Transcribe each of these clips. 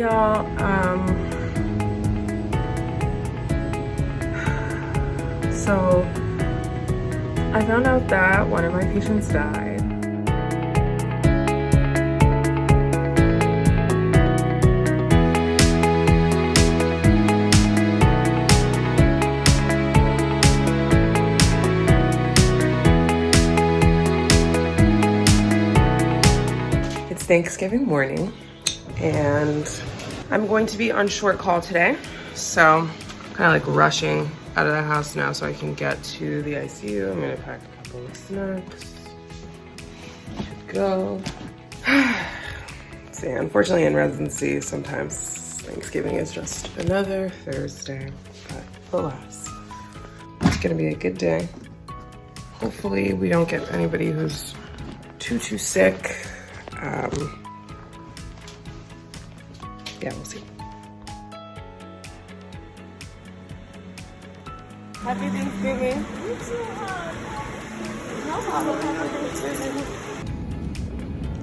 Y'all, so I found out that one of my patients died. It's Thanksgiving morning, and I'm going to be on short call today, so kind of like rushing out of the house now so I can get to the ICU. I'm gonna pack a couple of snacks. Should go. So yeah, unfortunately in residency, sometimes Thanksgiving is just another Thursday, but alas, it's gonna be a good day. Hopefully we don't get anybody who's too sick. Yeah, we'll see. Happy Thanksgiving. You too,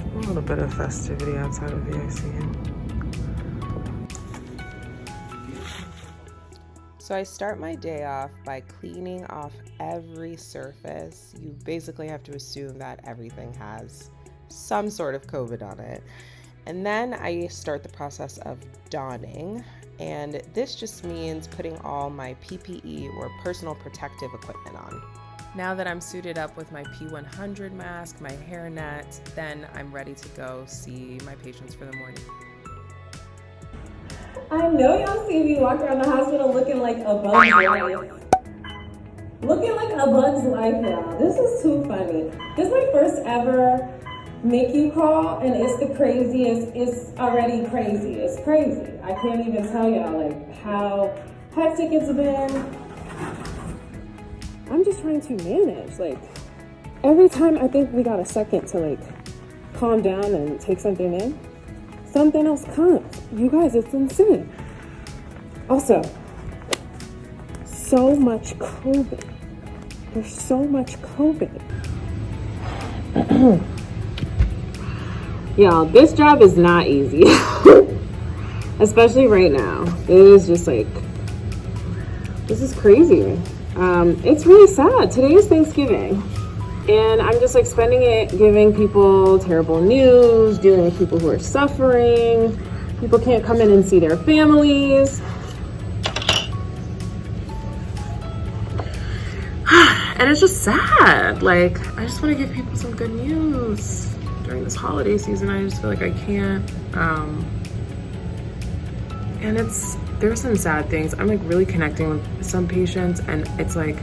A little bit of festivity outside of the ICU. So I start my day off by cleaning off every surface. You basically have to assume that everything has some sort of COVID on it. And then I start the process of donning. And this just means putting all my PPE or personal protective equipment on. Now that I'm suited up with my P100 mask, my hairnet, then I'm ready to go see my patients for the morning. I know y'all see me walk around the hospital looking like a bug's life. Looking like a bug's life, y'all. This is too funny. This is my first ever NICU call, and it's the craziest. It's already crazy. It's crazy. I can't even tell y'all like how hectic it's been. I'm just trying to manage. Like every time I think we got a second to like calm down and take something in, something else comes. You guys, it's insane. Also, so much COVID. There's so much COVID. Y'all, this job is not easy. Especially right now. It is just like, this is crazy. It's really sad. Today is Thanksgiving. And I'm just like spending it giving people terrible news, dealing with people who are suffering. People can't come in and see their families. And it's just sad. Like, I just want to give people some good news. During this holiday season, I just feel like I can't. And there's some sad things. I'm like really connecting with some patients, and it's like,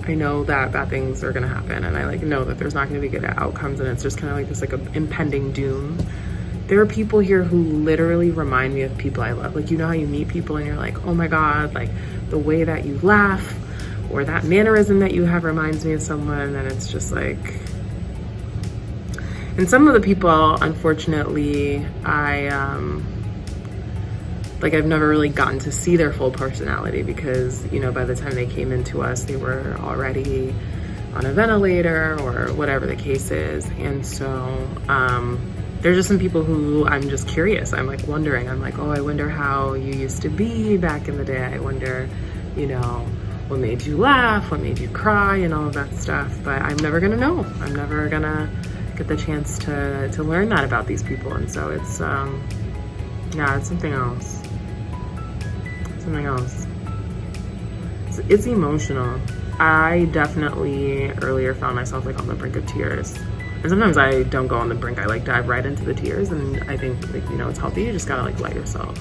I know that bad things are gonna happen, and I like know that there's not gonna be good outcomes, and it's just kind of like this like a impending doom. There are people here who literally remind me of people I love. Like, you know how you meet people and you're like, oh my God, like the way that you laugh or that mannerism that you have reminds me of someone, and it's just like, and some of the people, unfortunately, I've never really gotten to see their full personality because, you know, by the time they came into us, they were already on a ventilator or whatever the case is. And so there's just some people who I'm just curious. I'm like wondering, I'm like, oh, I wonder how you used to be back in the day. I wonder, you know, what made you laugh, what made you cry and all of that stuff. But I'm never gonna know. I'm never gonna get the chance to learn that about these people. And so it's, yeah, it's something else. Something else. It's emotional. I definitely earlier found myself like on the brink of tears. And sometimes I don't go on the brink. I like dive right into the tears, and I think like, you know, it's healthy. You just gotta like let yourself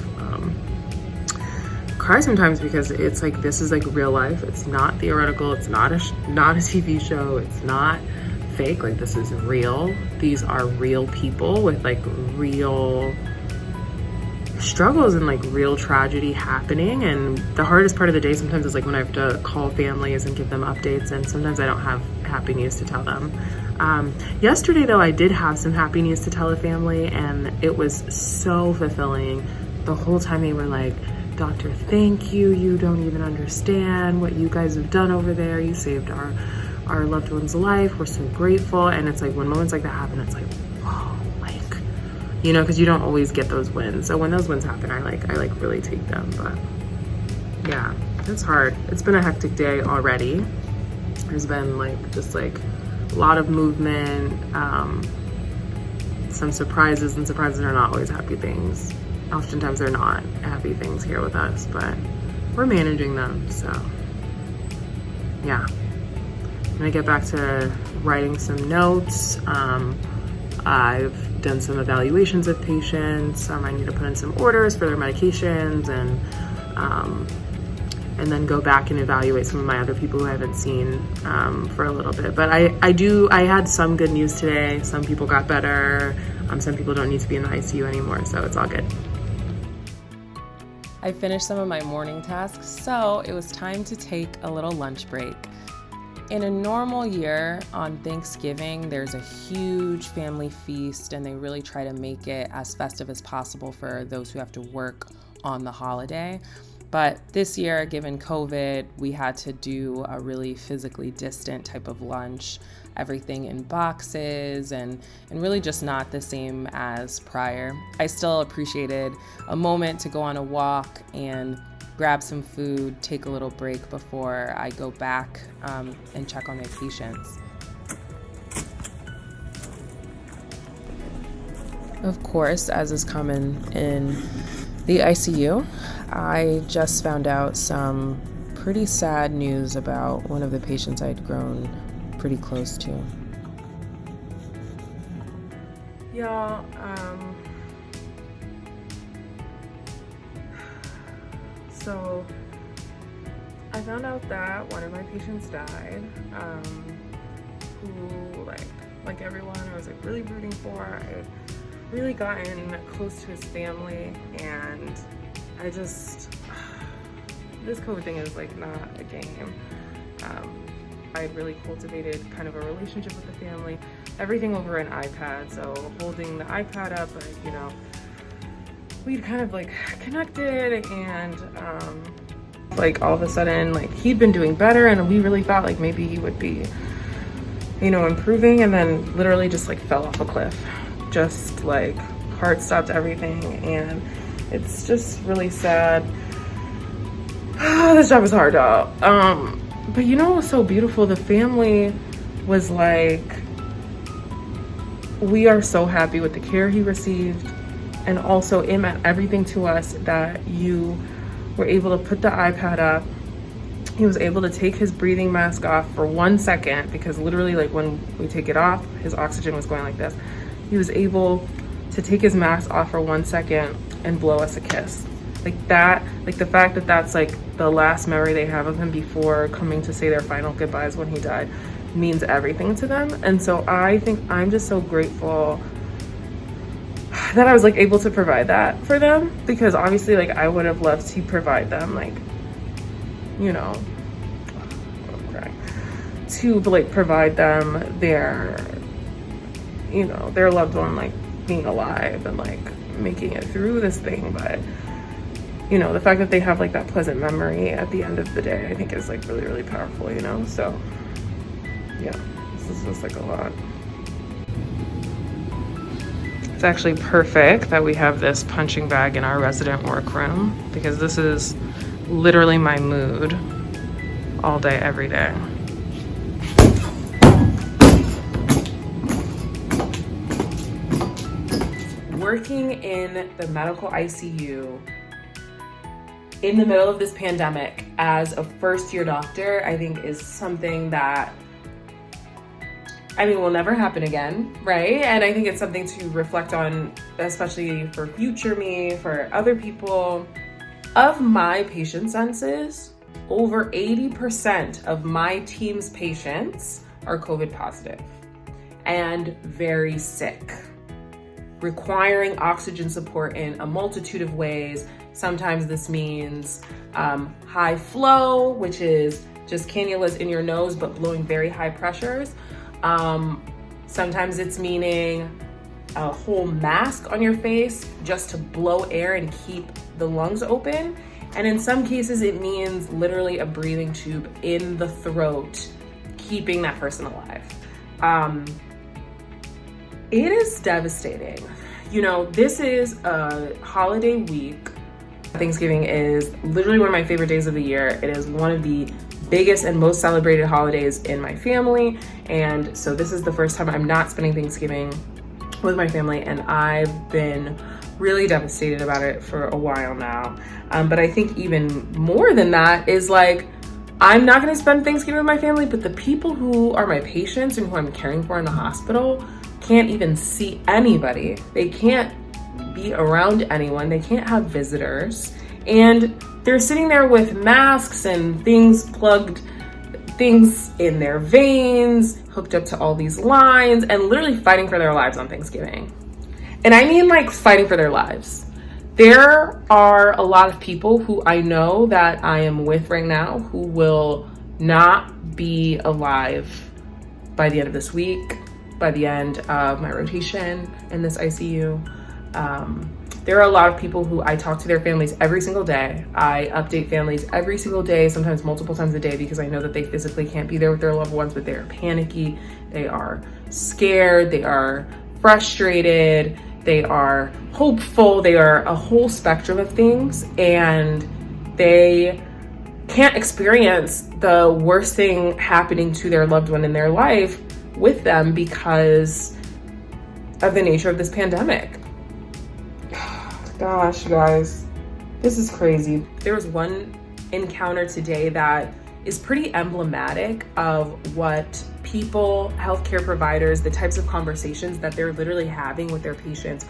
cry sometimes because it's like, this is like real life. It's not theoretical. It's not a TV show. It's not fake. Like, this is real. These are real people with like real struggles and like real tragedy happening. And the hardest part of the day sometimes is like when I have to call families and give them updates, and sometimes I don't have happy news to tell them. Yesterday though, I did have some happy news to tell a family, and it was so fulfilling. The whole time they were like, Doctor, thank you. You don't even understand what you guys have done over there. You saved our loved one's life. We're so grateful. And it's like when moments like that happen, it's like, whoa, like you know, because you don't always get those wins. So when those wins happen, I really take them. But yeah, it's hard. It's been a hectic day already. There's been just a lot of movement, some surprises, and surprises are not always happy things. Oftentimes they're not happy things here with us, but we're managing them. So yeah, I'm gonna get back to writing some notes. I've done some evaluations of patients. I need to put in some orders for their medications, and then go back and evaluate some of my other people who I haven't seen for a little bit. But I had some good news today. Some people got better. Some people don't need to be in the ICU anymore, so it's all good. I finished some of my morning tasks, so it was time to take a little lunch break. In a normal year on Thanksgiving, there's a huge family feast, and they really try to make it as festive as possible for those who have to work on the holiday. But this year, given COVID, we had to do a really physically distant type of lunch, everything in boxes, and really just not the same as prior. I still appreciated a moment to go on a walk and grab some food, take a little break before I go back and check on my patients. Of course, as is common in the ICU, I just found out some pretty sad news about one of the patients I'd grown pretty close to. Y'all, so I found out that one of my patients died, who like everyone I was really rooting for. I had really gotten close to his family, and this COVID thing is not a game. I had really cultivated kind of a relationship with the family, everything over an iPad. So holding the iPad up, we'd kind of connected, and all of a sudden he'd been doing better, and we really thought maybe he would be, improving, and then literally just fell off a cliff. Just heart stopped everything, and it's just really sad. This job is hard out. But what was so beautiful? The family was we are so happy with the care he received, and also it meant everything to us that you were able to put the iPad up. He was able to take his breathing mask off for 1 second, because literally when we take it off, his oxygen was going like this. He was able to take his mask off for 1 second and blow us a kiss. The fact that that's the last memory they have of him before coming to say their final goodbyes when he died means everything to them. And so I think I'm just so grateful that I was able to provide that for them, because obviously I would have loved to provide them to provide them their loved one being alive and making it through this thing. But the fact that they have that pleasant memory at the end of the day, I think is really, really powerful, so yeah, this is just a lot. It's actually perfect that we have this punching bag in our resident workroom, because this is literally my mood all day, every day. Working in the medical ICU in the middle of this pandemic as a first-year doctor, I think is something that, will never happen again, right? And I think it's something to reflect on, especially for future me, for other people. Of my patient census, over 80% of my team's patients are COVID positive and very sick, requiring oxygen support in a multitude of ways. Sometimes this means high flow, which is just cannulas in your nose but blowing very high pressures. Sometimes it's meaning a whole mask on your face just to blow air and keep the lungs open. And in some cases, it means literally a breathing tube in the throat, keeping that person alive. It is devastating. You know, this is a holiday week. Thanksgiving is literally one of my favorite days of the year. It is one of the biggest and most celebrated holidays in my family. And so this is the first time I'm not spending Thanksgiving with my family, and I've been really devastated about it for a while now. But I think even more than that is like, I'm not gonna spend Thanksgiving with my family, but the people who are my patients and who I'm caring for in the hospital can't even see anybody. They can't be around anyone. They can't have visitors. And they're sitting there with masks and things plugged, things in their veins, hooked up to all these lines, and literally fighting for their lives on Thanksgiving. And I mean like fighting for their lives. There are a lot of people who I know that I am with right now who will not be alive by the end of this week, by the end of my rotation in this ICU. There are a lot of people who I talk to their families every single day. I update families every single day, sometimes multiple times a day, because I know that they physically can't be there with their loved ones, but they are panicky, they are scared, they are frustrated, they are hopeful, they are a whole spectrum of things, and they can't experience the worst thing happening to their loved one in their life with them because of the nature of this pandemic. Gosh, guys, this is crazy. There was one encounter today that is pretty emblematic of what people, healthcare providers, the types of conversations that they're literally having with their patients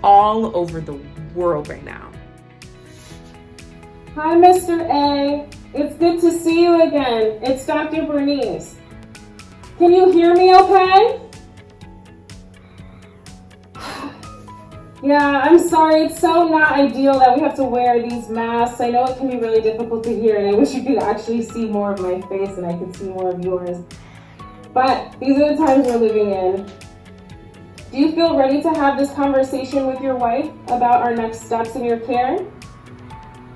all over the world right now. Hi, Mr. A. It's good to see you again. It's Dr. Bernice. Can you hear me okay? Yeah, I'm sorry. It's so not ideal that we have to wear these masks. I know it can be really difficult to hear, and I wish you could actually see more of my face and I could see more of yours. But these are the times we're living in. Do you feel ready to have this conversation with your wife about our next steps in your care?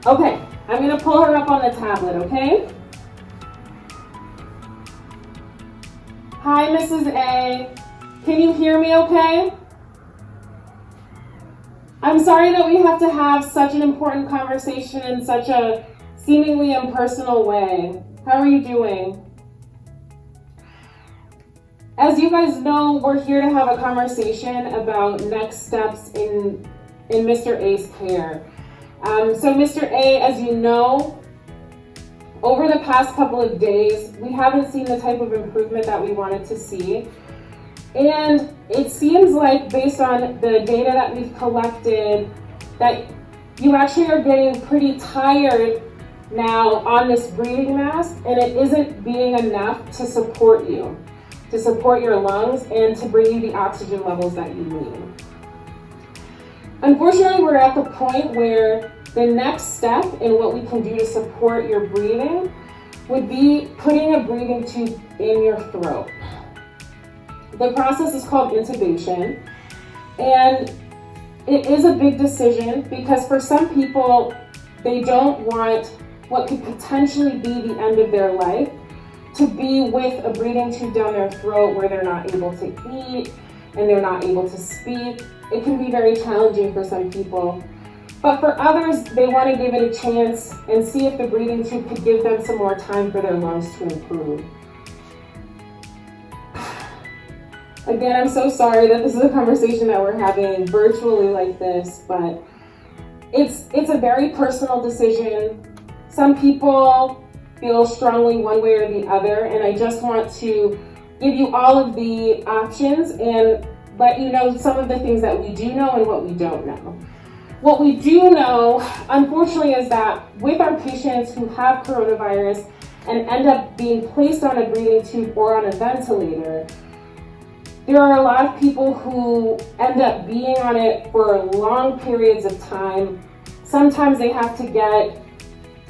Okay, I'm gonna pull her up on the tablet, okay? Hi, Mrs. A. Can you hear me okay? I'm sorry that we have to have such an important conversation in such a seemingly impersonal way. How are you doing? As you guys know, we're here to have a conversation about next steps in Mr. A's care. So Mr. A, as you know, over the past couple of days, we haven't seen the type of improvement that we wanted to see. And it seems like, based on the data that we've collected, that you actually are getting pretty tired now on this breathing mask, and it isn't being enough to support you, to support your lungs, and to bring you the oxygen levels that you need. Unfortunately, we're at the point where the next step in what we can do to support your breathing would be putting a breathing tube in your throat. The process is called intubation, and it is a big decision because for some people, they don't want what could potentially be the end of their life to be with a breathing tube down their throat where they're not able to eat and they're not able to speak. It can be very challenging for some people. But for others, they want to give it a chance and see if the breathing tube could give them some more time for their lungs to improve. Again, I'm so sorry that this is a conversation that we're having virtually like this, but it's a very personal decision. Some people feel strongly one way or the other, and I just want to give you all of the options and let you know some of the things that we do know and what we don't know. What we do know, unfortunately, is that with our patients who have coronavirus and end up being placed on a breathing tube or on a ventilator, there are a lot of people who end up being on it for long periods of time. Sometimes they have to get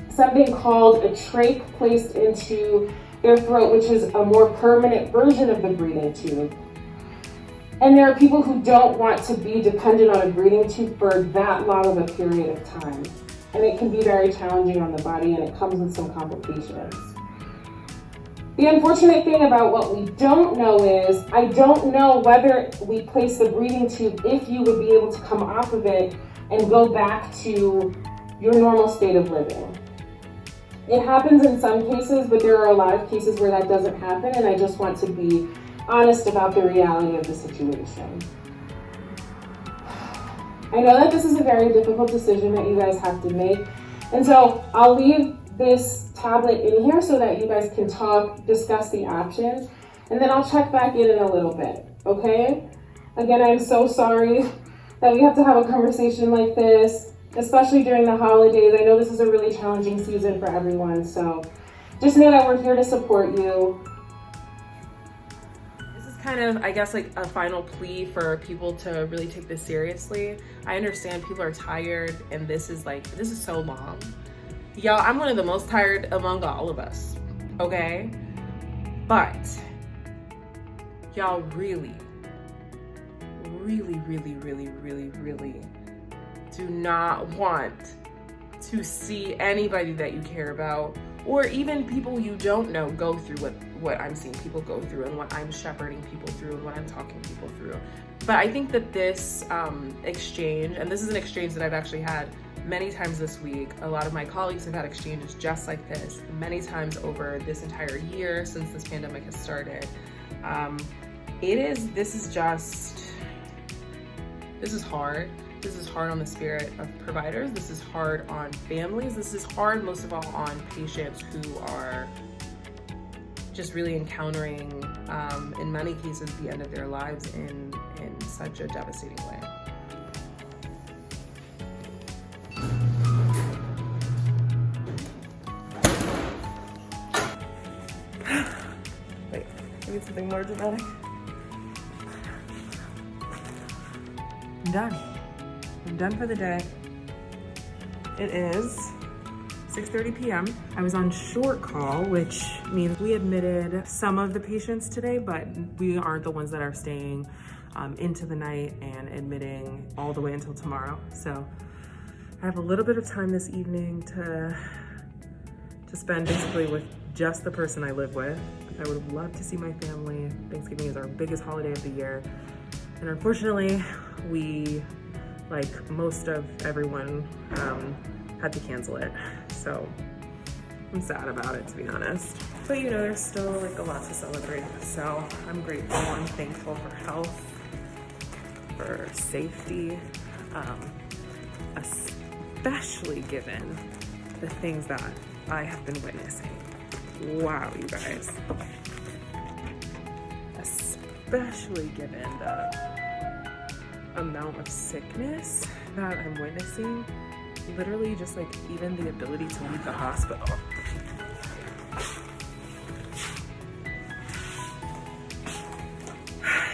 something called a trach placed into their throat, which is a more permanent version of the breathing tube. And there are people who don't want to be dependent on a breathing tube for that long of a period of time. And it can be very challenging on the body, and it comes with some complications. The unfortunate thing about what we don't know is, I don't know whether we place the breathing tube if you would be able to come off of it and go back to your normal state of living. It happens in some cases, but there are a lot of cases where that doesn't happen, and I just want to be honest about the reality of the situation. I know that this is a very difficult decision that you guys have to make, and so I'll leave this tablet in here so that you guys can talk, discuss the options, and then I'll check back in a little bit, okay? Again, I'm so sorry that we have to have a conversation like this, especially during the holidays. I know this is a really challenging season for everyone, so just know that we're here to support you. This is kind of, I guess, like a final plea for people to really take this seriously. I understand people are tired, and this is so long. Y'all, I'm one of the most tired among all of us, okay? But y'all really do not want to see anybody that you care about, or even people you don't know, go through what I'm seeing people go through, and what I'm shepherding people through, and what I'm talking people through. But I think that this exchange, and this is an exchange that I've actually had many times this week. A lot of my colleagues have had exchanges just like this many times over this entire year since this pandemic has started. This is hard. This is hard on the spirit of providers. This is hard on families. This is hard most of all on patients who are just really encountering, in many cases, the end of their lives in such a devastating way. Wait, maybe something more dramatic. I'm done. I'm done for the day. It is 6:30 p.m. I was on short call, which means we admitted some of the patients today, but we aren't the ones that are staying into the night and admitting all the way until tomorrow. So I have a little bit of time this evening to spend basically with just the person I live with. I would have loved to see my family. Thanksgiving is our biggest holiday of the year. And unfortunately, we, like most of everyone, had to cancel it. So I'm sad about it, to be honest. But you know, there's still like a lot to celebrate. So I'm grateful and thankful for health, for safety, especially given the things that I have been witnessing. Wow, you guys. Especially given the amount of sickness that I'm witnessing. Literally just like even the ability to leave the hospital.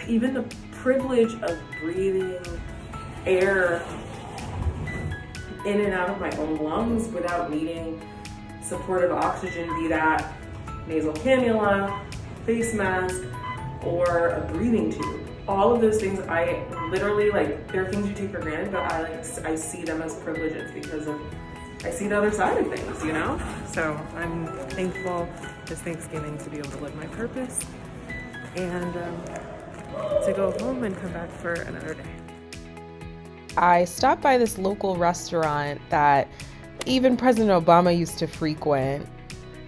Even the privilege of breathing air in and out of my own lungs without needing supportive oxygen, be that nasal cannula, face mask, or a breathing tube. All of those things, I literally, like, there are things you take for granted, but I see them as privileges because I see the other side of things, you know? So I'm thankful this Thanksgiving to be able to live my purpose and to go home and come back for another day. I stopped by this local restaurant that even President Obama used to frequent.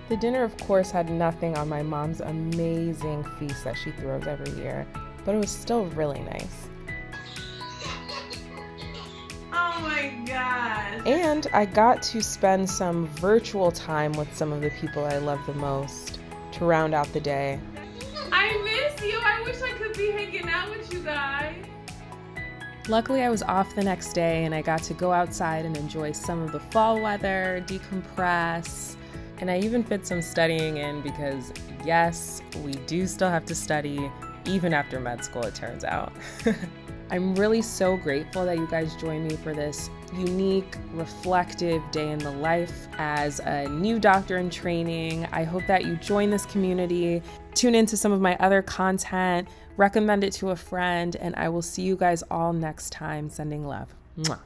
The dinner, of course, had nothing on my mom's amazing feast that she throws every year, but it was still really nice. Oh my gosh. And I got to spend some virtual time with some of the people I love the most to round out the day. I miss you. I wish I could be hanging out with you guys. Luckily, I was off the next day and I got to go outside and enjoy some of the fall weather, decompress, and I even fit some studying in because, yes, we do still have to study, even after med school, it turns out. I'm really so grateful that you guys joined me for this unique, reflective day in the life as a new doctor in training. I hope that you join this community, tune into some of my other content, recommend it to a friend, and I will see you guys all next time. Sending love. Mwah.